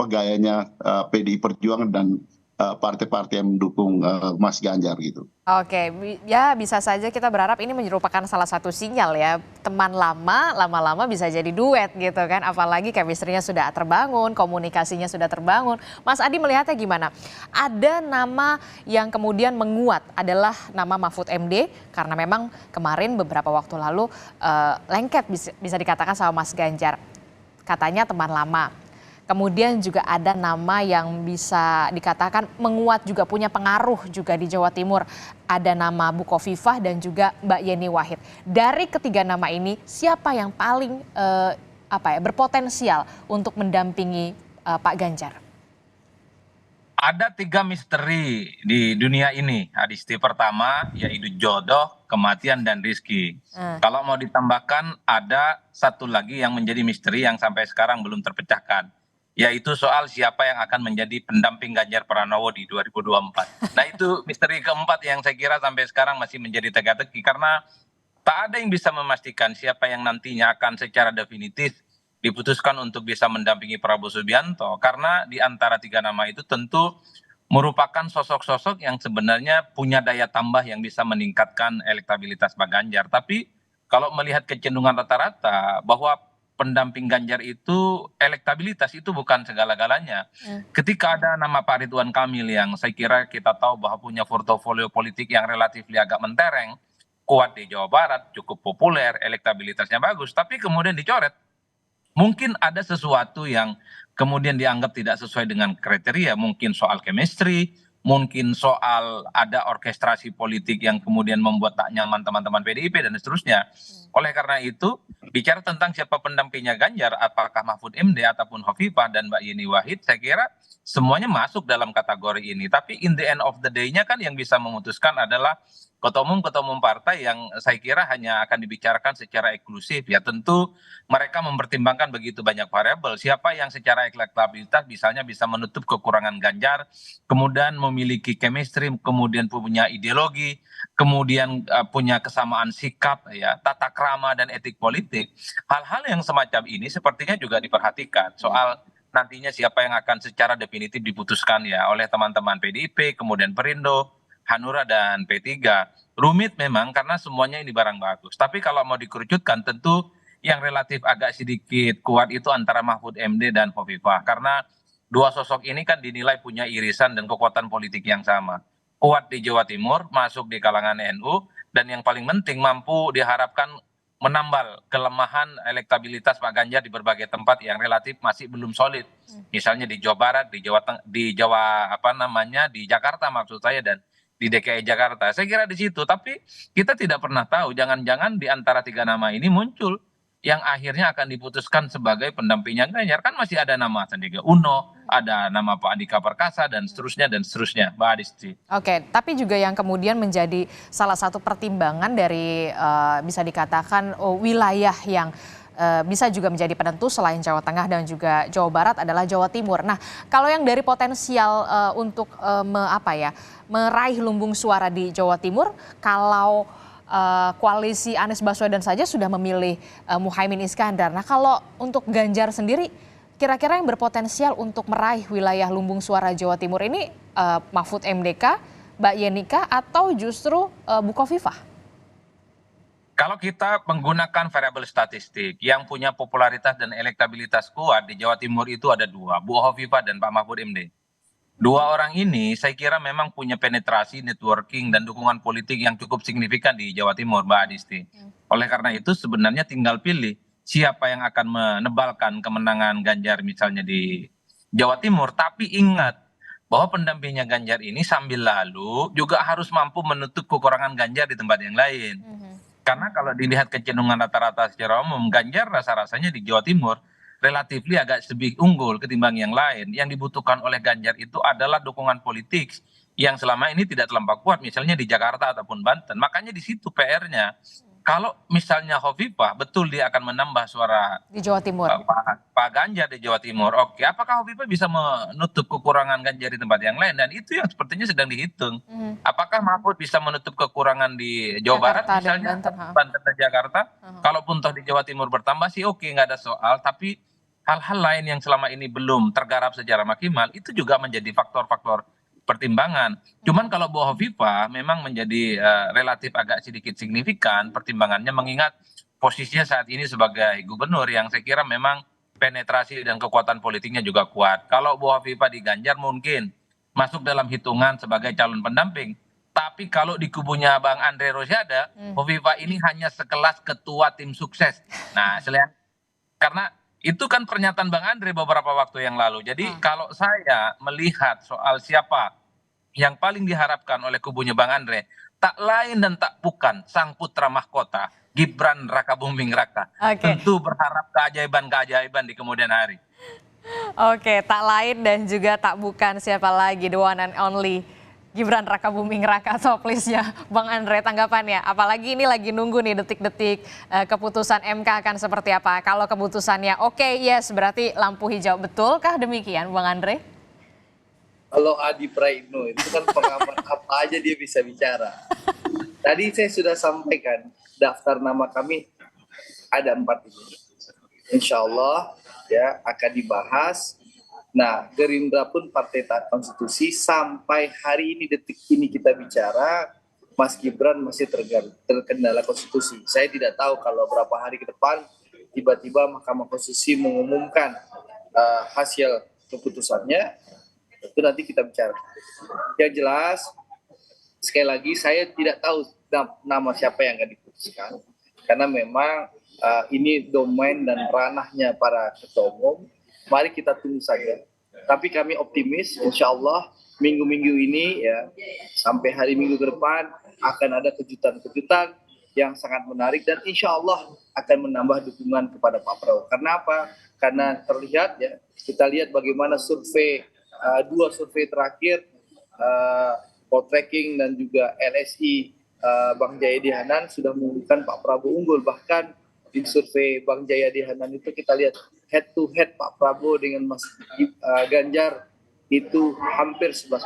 gayanya PDI Perjuangan dan partai-partai yang mendukung Mas Ganjar gitu. Oke, ya bisa saja kita berharap ini merupakan salah satu sinyal ya, teman lama-lama bisa jadi duet gitu kan, apalagi chemistry-nya sudah terbangun, komunikasinya sudah terbangun. Mas Adi melihatnya gimana? Ada nama yang kemudian menguat adalah nama Mahfud MD, karena memang kemarin beberapa waktu lalu lengket bisa dikatakan sama Mas Ganjar, katanya teman lama. Kemudian juga ada nama yang bisa dikatakan menguat juga, punya pengaruh juga di Jawa Timur. Ada nama Bukofifa dan juga Mbak Yeni Wahid. Dari ketiga nama ini, siapa yang paling berpotensial untuk mendampingi Pak Ganjar? Ada 3 misteri di dunia ini, Adisti. Pertama, yaitu jodoh, kematian, dan rizki. Kalau mau ditambahkan, ada satu lagi yang menjadi misteri yang sampai sekarang belum terpecahkan, yaitu soal siapa yang akan menjadi pendamping Ganjar Pranowo di 2024. Nah itu misteri keempat yang saya kira sampai sekarang masih menjadi teka-teki, karena tak ada yang bisa memastikan siapa yang nantinya akan secara definitif diputuskan untuk bisa mendampingi Prabowo Subianto, karena di antara 3 nama itu tentu merupakan sosok-sosok yang sebenarnya punya daya tambah yang bisa meningkatkan elektabilitas Pak Ganjar. Tapi kalau melihat kecenderungan rata-rata bahwa pendamping Ganjar itu elektabilitas itu bukan segala-galanya. Ketika ada nama Pak Ridwan Kamil yang saya kira kita tahu bahwa punya portofolio politik yang relatif agak mentereng, kuat di Jawa Barat, cukup populer, elektabilitasnya bagus, tapi kemudian dicoret. Mungkin ada sesuatu yang kemudian dianggap tidak sesuai dengan kriteria, mungkin soal chemistry, mungkin soal ada orkestrasi politik yang kemudian membuat tak nyaman teman-teman PDIP dan seterusnya. Oleh karena itu, bicara tentang siapa pendampingnya Ganjar, apakah Mahfud MD ataupun Hovifah dan Mbak Yeni Wahid, saya kira semuanya masuk dalam kategori ini. Tapi in the end of the day-nya kan yang bisa memutuskan adalah ketua umum partai yang saya kira hanya akan dibicarakan secara eksklusif ya. Tentu mereka mempertimbangkan begitu banyak variabel. Siapa yang secara elektabilitas misalnya bisa menutup kekurangan Ganjar, kemudian memiliki chemistry, kemudian punya ideologi, kemudian punya kesamaan sikap ya, tata krama dan etik politik. Hal-hal yang semacam ini sepertinya juga diperhatikan soal nantinya siapa yang akan secara definitif diputuskan ya oleh teman-teman PDIP, kemudian Perindo, Hanura dan P3. Rumit memang karena semuanya ini barang bagus. Tapi kalau mau dikerucutkan tentu yang relatif agak sedikit kuat itu antara Mahfud MD dan Khofifah. Karena dua sosok ini kan dinilai punya irisan dan kekuatan politik yang sama. Kuat di Jawa Timur, masuk di kalangan NU, dan yang paling penting mampu diharapkan menambal kelemahan elektabilitas Pak Ganjar di berbagai tempat yang relatif masih belum solid. Misalnya di Jawa Barat, di Jakarta maksud saya, dan di DKI Jakarta. Saya kira di situ, tapi kita tidak pernah tahu, jangan-jangan di antara 3 nama ini muncul yang akhirnya akan diputuskan sebagai pendampingnya Ganjar. Kan masih ada nama Sandiaga Uno, ada nama Pak Andika Perkasa, dan seterusnya, Mbak Adisti. Oke, tapi juga yang kemudian menjadi salah satu pertimbangan dari bisa dikatakan wilayah yang bisa juga menjadi penentu selain Jawa Tengah dan juga Jawa Barat adalah Jawa Timur. Nah, kalau yang dari potensial untuk meraih lumbung suara di Jawa Timur, kalau koalisi Anies Baswedan saja sudah memilih Muhaimin Iskandar. Nah, kalau untuk Ganjar sendiri, kira-kira yang berpotensial untuk meraih wilayah lumbung suara Jawa Timur ini Mahfud MDK, Mbak Yenika, atau justru Bu Khofifah? Kalau kita menggunakan variabel statistik yang punya popularitas dan elektabilitas kuat di Jawa Timur itu ada 2, Bu Khofifah dan Pak Mahfud MD. 2 orang ini saya kira memang punya penetrasi, networking, dan dukungan politik yang cukup signifikan di Jawa Timur, Mbak Adisti. Oleh karena itu sebenarnya tinggal pilih siapa yang akan menebalkan kemenangan Ganjar misalnya di Jawa Timur. Tapi ingat bahwa pendampingnya Ganjar ini sambil lalu juga harus mampu menutup kekurangan Ganjar di tempat yang lain. Karena kalau dilihat kecenderungan rata-rata secara umum, Ganjar rasa-rasanya di Jawa Timur relatif agak lebih unggul ketimbang yang lain. Yang dibutuhkan oleh Ganjar itu adalah dukungan politik yang selama ini tidak terlampau kuat, misalnya di Jakarta ataupun Banten. Makanya di situ PR-nya. Kalau misalnya Khofifah, betul dia akan menambah suara di Jawa Timur. Pak Ganjar di Jawa Timur. Oke, apakah Khofifah bisa menutup kekurangan Ganjar di tempat yang lain? Dan itu yang sepertinya sedang dihitung. Apakah Mahfud bisa menutup kekurangan di Jawa Barat misalnya, Banten dan Jakarta? Kalaupun toh di Jawa Timur bertambah sih oke, nggak ada soal. Tapi hal-hal lain yang selama ini belum tergarap secara maksimal itu juga menjadi faktor-faktor pertimbangan. Cuman kalau Bu Khofifah memang menjadi relatif agak sedikit signifikan pertimbangannya, mengingat posisinya saat ini sebagai gubernur yang saya kira memang penetrasi dan kekuatan politiknya juga kuat. Kalau Bu Khofifah di Ganjar mungkin masuk dalam hitungan sebagai calon pendamping. Tapi kalau di kubunya Bang Andre Rosiade, Khofifah ini hanya sekelas ketua tim sukses. Nah, karena itu kan pernyataan Bang Andre beberapa waktu yang lalu. Jadi kalau saya melihat soal siapa yang paling diharapkan oleh kubunya Bang Andre, tak lain dan tak bukan sang putra mahkota Gibran Rakabuming Raka. Tentu berharap keajaiban-keajaiban di kemudian hari. Oke, tak lain dan juga tak bukan siapa lagi, the one and only Gibran Rakabuming Raka. Toplisnya Bang Andre, tanggapannya, apalagi ini lagi nunggu nih detik-detik keputusan MK akan seperti apa. Kalau keputusannya oke, yes, berarti lampu hijau. Betulkah demikian Bang Andre? Kalau Adi Praitno itu kan pengamat apa aja dia bisa bicara. Tadi saya sudah sampaikan daftar nama kami ada 4 ini. Insya Allah ya akan dibahas. Nah, Gerindra pun Partai Taat Konstitusi sampai hari ini, detik ini kita bicara, Mas Gibran masih terkendala konstitusi. Saya tidak tahu kalau berapa hari ke depan tiba-tiba Mahkamah Konstitusi mengumumkan hasil keputusannya. Itu nanti kita bicara. Yang jelas, sekali lagi saya tidak tahu nama siapa yang akan diputuskan. Karena memang ini domain dan ranahnya para ketua umum. Mari kita tunggu saja. Tapi kami optimis, insya Allah minggu-minggu ini ya sampai hari Minggu ke depan akan ada kejutan-kejutan yang sangat menarik dan insya Allah akan menambah dukungan kepada Pak Prabowo. Karena apa? Karena terlihat ya, kita lihat bagaimana survei 2 survei terakhir, Poltreking dan juga LSI Bang Jayadi Hanan sudah menunjukkan Pak Prabowo unggul. Bahkan di survei Bang Jayadi Hanan itu kita lihat head to head Pak Prabowo dengan Mas Ganjar itu hampir 11%.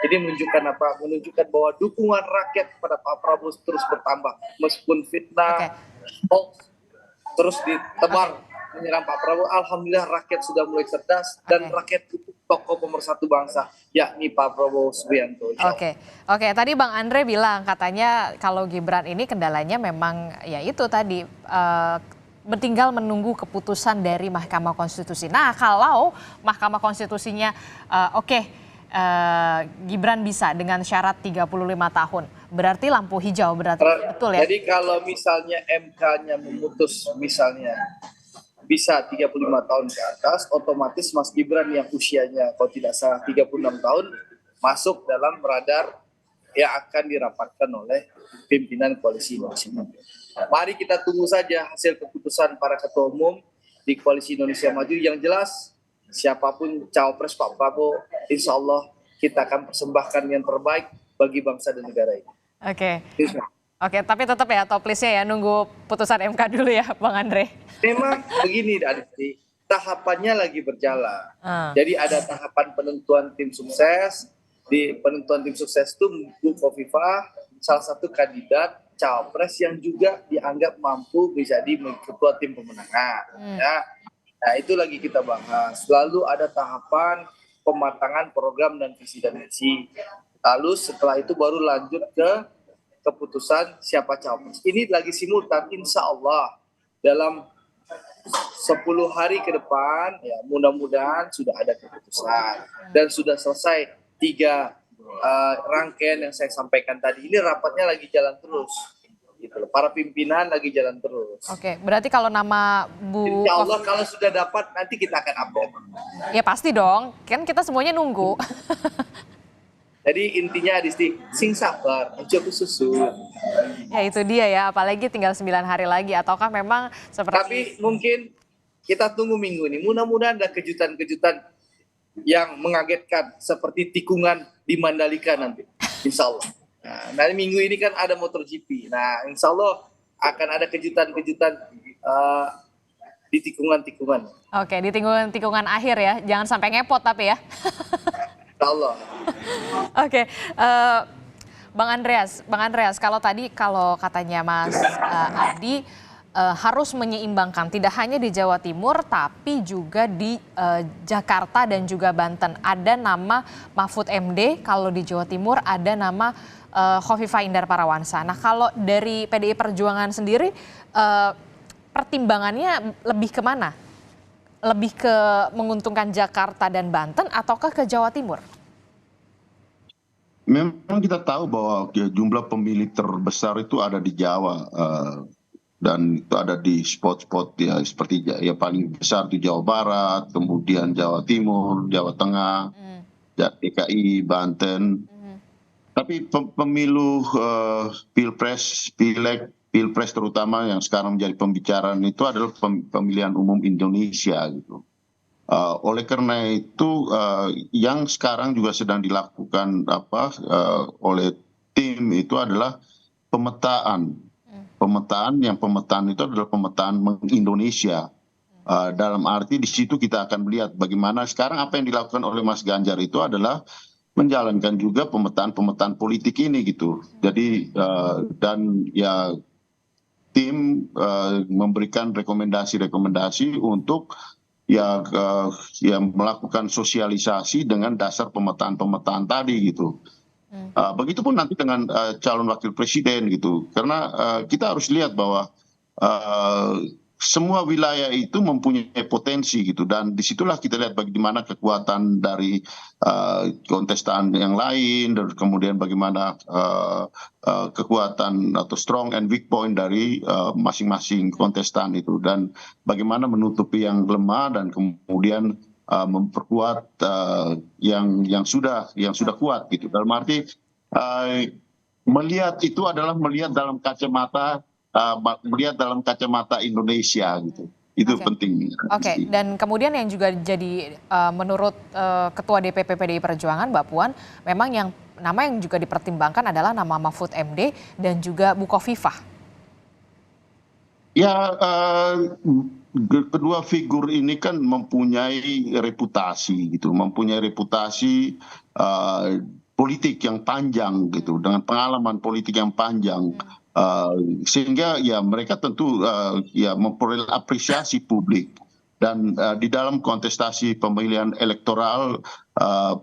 Jadi menunjukkan apa? Menunjukkan bahwa dukungan rakyat kepada Pak Prabowo terus bertambah. Meskipun fitnah, hoax terus ditebar menyerang Pak Prabowo, alhamdulillah rakyat sudah mulai cerdas dan rakyat itu tokoh pemersatu bangsa, yakni Pak Prabowo Subianto. Oke, tadi Bang Andre bilang katanya kalau Gibran ini kendalanya memang ya itu tadi tinggal menunggu keputusan dari Mahkamah Konstitusi. Nah, kalau Mahkamah Konstitusinya Gibran bisa dengan syarat 35 tahun, berarti lampu hijau, berarti betul ya? Jadi kalau misalnya MK-nya memutus misalnya bisa 35 tahun ke atas, otomatis Mas Gibran yang usianya kalau tidak salah 36 tahun masuk dalam radar yang akan dirapatkan oleh pimpinan Koalisi Indonesia Maju. Mari kita tunggu saja hasil keputusan para ketua umum di Koalisi Indonesia Maju. Yang jelas siapapun cawapres Pak Prabowo, insya Allah kita akan persembahkan yang terbaik bagi bangsa dan negara ini. Oke, tapi tetap ya top listnya ya nunggu putusan MK dulu ya Bang Andre. Memang begini Adisti, tahapannya lagi berjalan. Jadi ada tahapan penentuan tim sukses. Di penentuan tim sukses itu Bu Khofifah salah satu kandidat cawapres yang juga dianggap mampu menjadi ketua tim pemenangan. Ya. Nah itu lagi kita bahas. Lalu ada tahapan pematangan program dan visi dan misi. Lalu setelah itu baru lanjut ke keputusan siapa cawapres. Ini lagi simultan, insya Allah dalam 10 hari ke depan ya mudah-mudahan sudah ada keputusan dan sudah selesai 3 rangkaian yang saya sampaikan tadi. Ini rapatnya lagi jalan terus. Gitu loh. Para pimpinan lagi jalan terus. Oke, berarti kalau nama Bu Insya Allah kalau sudah dapat nanti kita akan update. Ya pasti dong, kan kita semuanya nunggu. Jadi intinya Adisti, sing sabar, aja susu. Ya itu dia ya, apalagi tinggal 9 hari lagi. Ataukah memang seperti... Tapi mungkin kita tunggu minggu ini. Mudah-mudahan ada kejutan-kejutan yang mengagetkan. Seperti tikungan di Mandalika nanti. Insya Allah. Nah minggu ini kan ada MotoGP. Nah insya Allah akan ada kejutan-kejutan di tikungan-tikungan. Oke, di tikungan akhir ya. Jangan sampai ngepot tapi ya. Allah. Oke, Bang Andreas, kalau katanya Mas Adi harus menyeimbangkan tidak hanya di Jawa Timur tapi juga di Jakarta dan juga Banten. Ada nama Mahfud MD, kalau di Jawa Timur ada nama Khofifah Indar Parawansa. Nah kalau dari PDI Perjuangan sendiri pertimbangannya lebih kemana? Lebih ke menguntungkan Jakarta dan Banten ataukah ke Jawa Timur? Memang kita tahu bahwa jumlah pemilih terbesar itu ada di Jawa dan itu ada di spot-spot ya seperti ya paling besar di Jawa Barat, kemudian Jawa Timur, Jawa Tengah, DKI, Banten. Tapi pemilu pilpres, pileg, pilpres terutama yang sekarang menjadi pembicaraan itu adalah pemilihan umum Indonesia gitu. Oleh karena itu yang sekarang juga sedang dilakukan oleh tim itu adalah pemetaan. Pemetaan itu adalah pemetaan Indonesia. Dalam arti di situ kita akan melihat bagaimana sekarang apa yang dilakukan oleh Mas Ganjar itu adalah menjalankan juga pemetaan politik ini gitu. Jadi dan ya tim memberikan rekomendasi untuk melakukan sosialisasi dengan dasar pemetaan tadi gitu. Begitupun nanti dengan calon wakil presiden gitu. Karena kita harus lihat bahwa semua wilayah itu mempunyai potensi gitu, dan disitulah kita lihat bagaimana kekuatan dari kontestan yang lain, dan kemudian bagaimana kekuatan atau strong and weak point dari masing-masing kontestan itu, dan bagaimana menutupi yang lemah dan kemudian memperkuat yang sudah kuat gitu. Dalam arti melihat itu adalah melihat dalam kacamata Indonesia gitu. Itu penting. Oke, dan kemudian yang juga jadi menurut Ketua DPP PDI Perjuangan Mbak Puan, memang yang nama yang juga dipertimbangkan adalah nama Mahfud MD dan juga Bukovifa. Ya, kedua figur ini kan mempunyai reputasi gitu, mempunyai reputasi politik yang panjang gitu, dengan pengalaman politik yang panjang, sehingga ya mereka tentu ya memperoleh apresiasi publik. Dan di dalam kontestasi pemilihan elektoral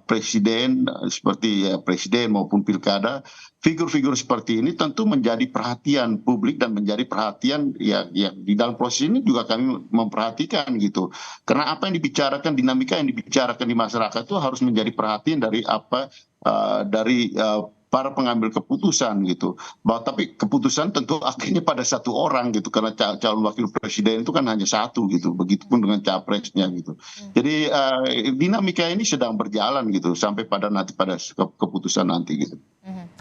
presiden seperti presiden maupun pilkada, figur-figur seperti ini tentu menjadi perhatian publik dan menjadi perhatian ya di dalam proses ini juga kami memperhatikan gitu. Karena apa yang dibicarakan, dinamika yang dibicarakan di masyarakat itu harus menjadi perhatian dari para pengambil keputusan gitu. Tapi keputusan tentu akhirnya pada satu orang gitu, karena calon wakil presiden itu kan hanya satu gitu. Begitupun dengan capresnya gitu. Jadi dinamika ini sedang berjalan gitu sampai pada keputusan nanti gitu.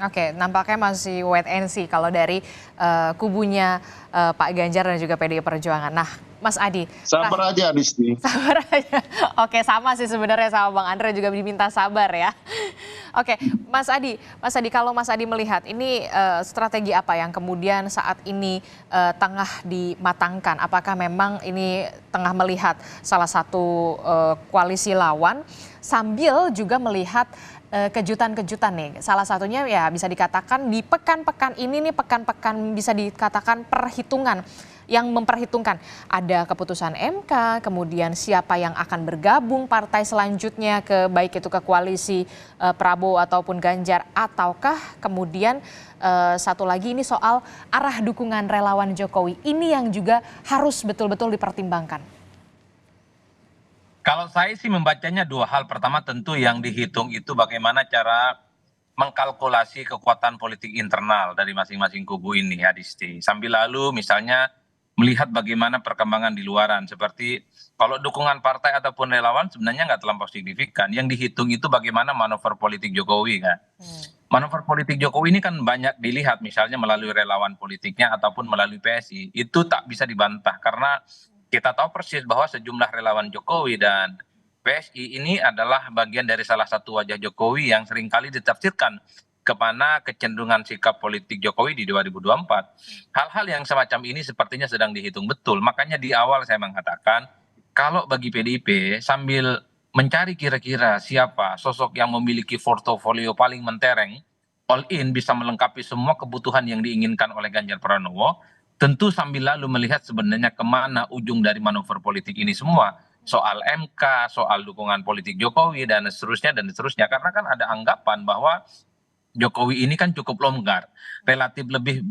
Oke, nampaknya masih wait and see kalau dari kubunya Pak Ganjar dan juga PDI Perjuangan. Nah, Mas Adi. Sabar aja, Adisti. Sabar aja. Oke, sama sih sebenarnya sama Bang Andre juga diminta sabar ya. Oke, Mas Adi kalau Mas Adi melihat ini strategi apa yang kemudian saat ini tengah dimatangkan? Apakah memang ini tengah melihat salah satu koalisi lawan sambil juga melihat kejutan-kejutan nih. Salah satunya ya bisa dikatakan di pekan-pekan ini nih, pekan-pekan bisa dikatakan perhitungan yang memperhitungkan ada keputusan MK, kemudian siapa yang akan bergabung partai selanjutnya baik itu ke koalisi Prabowo ataupun Ganjar, ataukah kemudian satu lagi ini soal arah dukungan relawan Jokowi. Ini yang juga harus betul-betul dipertimbangkan. Kalau saya sih membacanya dua hal. Pertama tentu yang dihitung itu bagaimana cara mengkalkulasi kekuatan politik internal dari masing-masing kubu ini ya Disti. Sambil lalu misalnya melihat bagaimana perkembangan di luaran. Seperti kalau dukungan partai ataupun relawan sebenarnya nggak terlampau signifikan. Yang dihitung itu bagaimana manuver politik Jokowi kan. Manuver politik Jokowi ini kan banyak dilihat misalnya melalui relawan politiknya ataupun melalui PSI. Itu tak bisa dibantah karena kita tahu persis bahwa sejumlah relawan Jokowi dan PSI ini adalah bagian dari salah satu wajah Jokowi yang seringkali ditafsirkan kepada kecenderungan sikap politik Jokowi di 2024. Hal-hal yang semacam ini sepertinya sedang dihitung betul. Makanya di awal saya mengatakan, kalau bagi PDIP sambil mencari kira-kira siapa sosok yang memiliki portofolio paling mentereng, all in bisa melengkapi semua kebutuhan yang diinginkan oleh Ganjar Pranowo, tentu sambil lalu melihat sebenarnya kemana ujung dari manuver politik ini semua. Soal MK, soal dukungan politik Jokowi, dan seterusnya. Karena kan ada anggapan bahwa Jokowi ini kan cukup longgar. Relatif lebih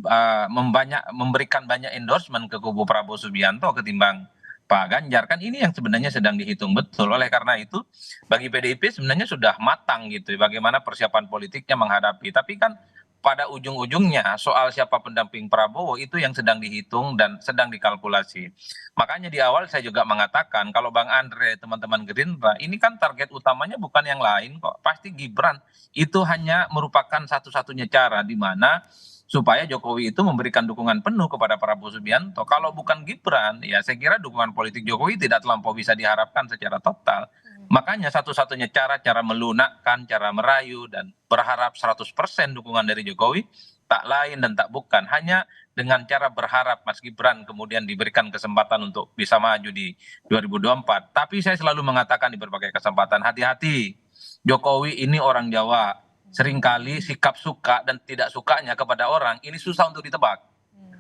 memberikan banyak endorsement ke kubu Prabowo Subianto ketimbang Pak Ganjar. Kan ini yang sebenarnya sedang dihitung betul. Oleh karena itu, bagi PDIP sebenarnya sudah matang gitu. Bagaimana persiapan politiknya menghadapi. Tapi kan pada ujung-ujungnya soal siapa pendamping Prabowo itu yang sedang dihitung dan sedang dikalkulasi. Makanya di awal saya juga mengatakan kalau Bang Andre, teman-teman Gerindra, ini kan target utamanya bukan yang lain kok. Pasti Gibran. Itu hanya merupakan satu-satunya cara di mana supaya Jokowi itu memberikan dukungan penuh kepada Prabowo Subianto. Kalau bukan Gibran, ya saya kira dukungan politik Jokowi tidak terlampau bisa diharapkan secara total. Makanya satu-satunya cara melunakkan, cara merayu dan berharap 100% dukungan dari Jokowi tak lain dan tak bukan hanya dengan cara berharap Mas Gibran kemudian diberikan kesempatan untuk bisa maju di 2024. Tapi saya selalu mengatakan di berbagai kesempatan, hati-hati, Jokowi ini orang Jawa, seringkali sikap suka dan tidak sukanya kepada orang ini susah untuk ditebak.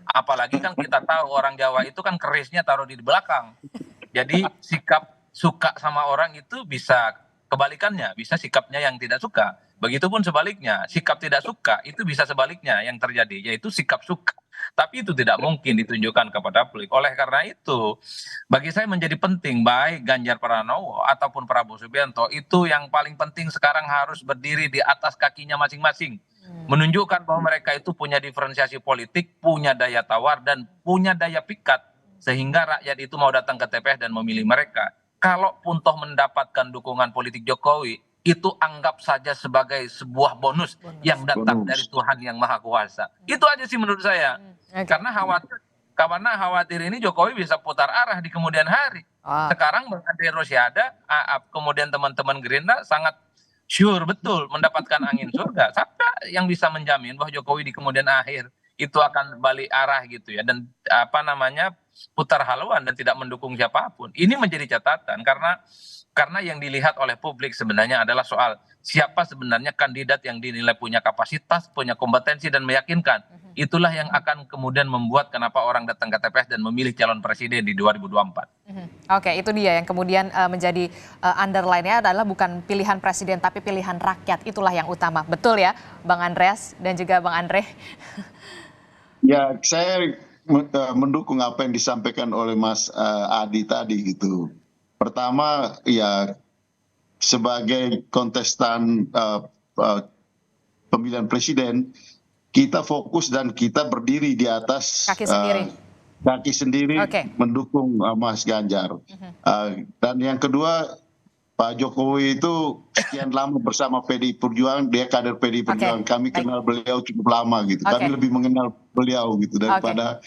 Apalagi kan kita tahu orang Jawa itu kan kerisnya taruh di belakang. Jadi sikap suka sama orang itu bisa kebalikannya, bisa sikapnya yang tidak suka. Begitupun sebaliknya, sikap tidak suka itu bisa sebaliknya yang terjadi, yaitu sikap suka. Tapi itu tidak mungkin ditunjukkan kepada publik. Oleh karena itu, bagi saya menjadi penting baik Ganjar Pranowo ataupun Prabowo Subianto itu yang paling penting sekarang harus berdiri di atas kakinya masing-masing. Menunjukkan bahwa mereka itu punya diferensiasi politik, punya daya tawar dan punya daya pikat sehingga rakyat itu mau datang ke TPS dan memilih mereka. Kalaupun toh mendapatkan dukungan politik Jokowi, itu anggap saja sebagai sebuah bonus yang datang dari Tuhan yang Maha Kuasa. Itu aja sih menurut saya. Karena khawatir ini Jokowi bisa putar arah di kemudian hari. Sekarang Bang Andre Rosiade, kemudian teman-teman Gerindra sangat sure betul mendapatkan angin surga. Siapa yang bisa menjamin bahwa Jokowi di kemudian akhir itu akan balik arah gitu ya, dan putar haluan dan tidak mendukung siapapun. Ini menjadi catatan karena yang dilihat oleh publik sebenarnya adalah soal siapa sebenarnya kandidat yang dinilai punya kapasitas, punya kompetensi dan meyakinkan. Itulah yang akan kemudian membuat kenapa orang datang ke TPS dan memilih calon presiden di 2024. Oke, itu dia yang kemudian menjadi underline-nya adalah bukan pilihan presiden tapi pilihan rakyat. Itulah yang utama. Betul ya, Bang Andreas dan juga Bang Andre? Ya, saya mendukung apa yang disampaikan oleh Mas Adi tadi gitu. Pertama, ya sebagai kontestan pemilihan presiden, kita fokus dan kita berdiri di atas kaki sendiri mendukung Mas Ganjar. Dan yang kedua, Pak Jokowi itu sekian lama bersama PDI Perjuangan, dia kader PDI Perjuangan. Kami kenal beliau cukup lama gitu. Kami lebih mengenal beliau gitu daripada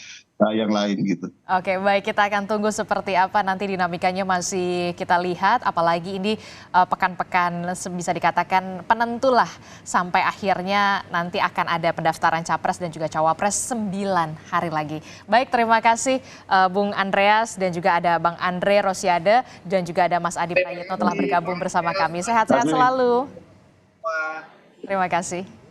yang lain gitu. Oke, baik, kita akan tunggu seperti apa nanti dinamikanya masih kita lihat, apalagi ini pekan-pekan bisa dikatakan penentulah sampai akhirnya nanti akan ada pendaftaran capres dan juga cawapres 9 hari lagi. Baik, terima kasih Bung Andreas dan juga ada Bang Andre Rosiade dan juga ada Mas Adi Prayitno telah bergabung bersama kami. Sehat-sehat selalu. Terima kasih.